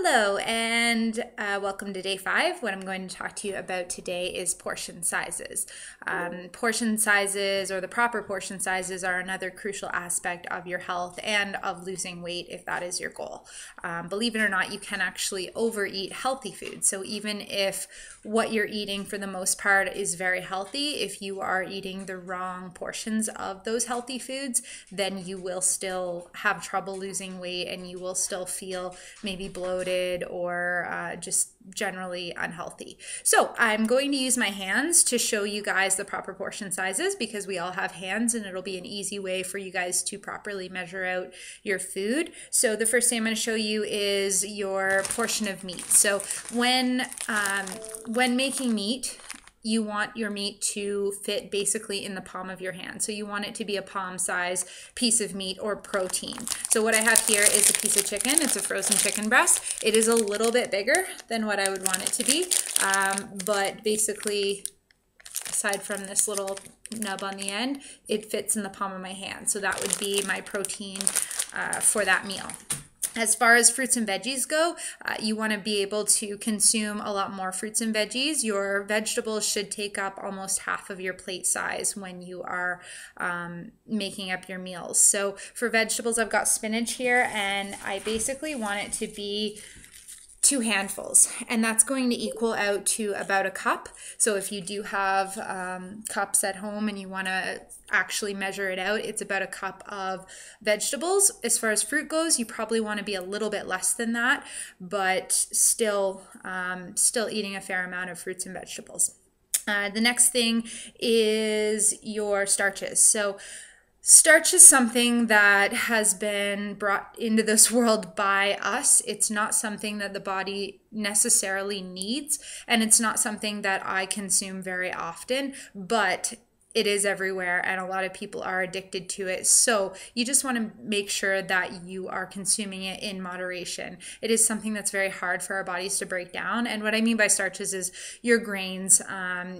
Hello and welcome to day 5. What I'm going to talk to you about today is portion sizes. Portion sizes, or the proper portion sizes, are another crucial aspect of your health and of losing weight if that is your goal. Believe it or not, you can actually overeat healthy food. So even if what you're eating for the most part is very healthy, if you are eating the wrong portions of those healthy foods, then you will still have trouble losing weight and you will still feel maybe bloated or just generally unhealthy. So I'm going to use my hands to show you guys the proper portion sizes because we all have hands and it'll be an easy way for you guys to properly measure out your food. So the first thing I'm going to show you is your portion of meat. So when making meat, you want your meat to fit basically in the palm of your hand. So you want it to be a palm size piece of meat or protein. So what I have here is a piece of chicken. It's a frozen chicken breast. It is a little bit bigger than what I would want it to be. But basically, aside from this little nub on the end, it fits in the palm of my hand. So that would be my protein for that meal. As far as fruits and veggies go, you want to be able to consume a lot more fruits and veggies. Your vegetables should take up almost half of your plate size when you are making up your meals. So for vegetables, I've got spinach here, and I basically want it to be 2 handfuls, and that's going to equal out to about a cup. So if you do have cups at home and you want to actually measure it out, it's about a cup of vegetables. As far as fruit goes, you probably want to be a little bit less than that, but still eating a fair amount of fruits and vegetables. The next thing is your starches. So starch is something that has been brought into this world by us. It's not something that the body necessarily needs, and it's not something that I consume very often, but it is everywhere and a lot of people are addicted to it. So you just want to make sure that you are consuming it in moderation. It is something that's very hard for our bodies to break down. And what I mean by starches is your grains,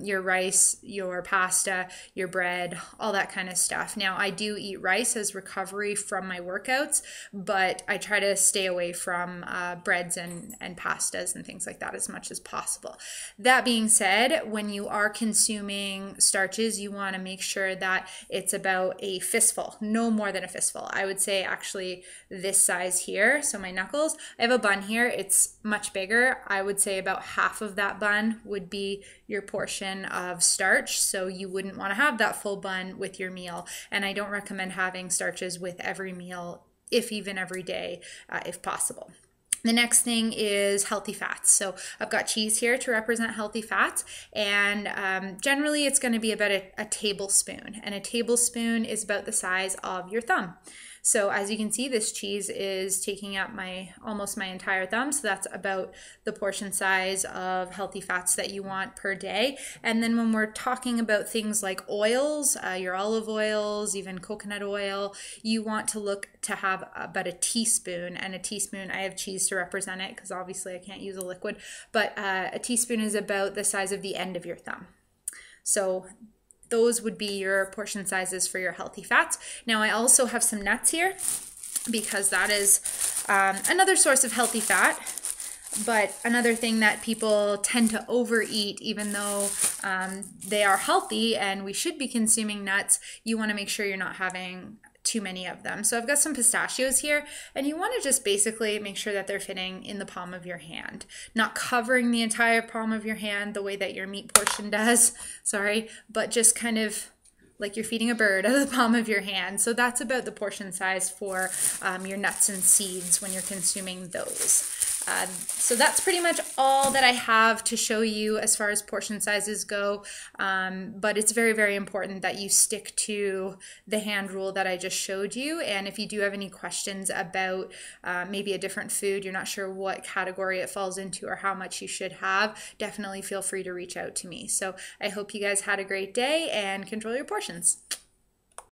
your rice, your pasta, your bread, all that kind of stuff. Now, I do eat rice as recovery from my workouts, but I try to stay away from breads and pastas and things like that as much as possible. That being said, when you are consuming starches, you want to make sure that it's about a fistful, no more than a fistful. I would say actually this size here, so my knuckles. I have a bun here, it's much bigger. I would say about half of that bun would be your portion of starch, so you wouldn't want to have that full bun with your meal. And I don't recommend having starches with every meal, if even every day, if possible. The next thing is healthy fats. So I've got cheese here to represent healthy fats, and generally it's going to be about a tablespoon, and a tablespoon is about the size of your thumb. So as you can see, this cheese is taking up almost my entire thumb, so that's about the portion size of healthy fats that you want per day. And then when we're talking about things like oils, your olive oils, even coconut oil, you want to look to have about a teaspoon, and a teaspoon, I have cheese to represent it because obviously I can't use a liquid, but a teaspoon is about the size of the end of your thumb. So those would be your portion sizes for your healthy fats. Now I also have some nuts here because that is another source of healthy fat, but another thing that people tend to overeat, even though they are healthy and we should be consuming nuts, you want to make sure you're not having too many of them. So I've got some pistachios here, and you want to just basically make sure that they're fitting in the palm of your hand, not covering the entire palm of your hand the way that your meat portion does, sorry, but just kind of like you're feeding a bird out of the palm of your hand. So that's about the portion size for your nuts and seeds when you're consuming those. So that's pretty much all that I have to show you as far as portion sizes go, but it's very, very important that you stick to the hand rule that I just showed you. And if you do have any questions about maybe a different food, you're not sure what category it falls into or how much you should have, definitely feel free to reach out to me. So I hope you guys had a great day and control your portions.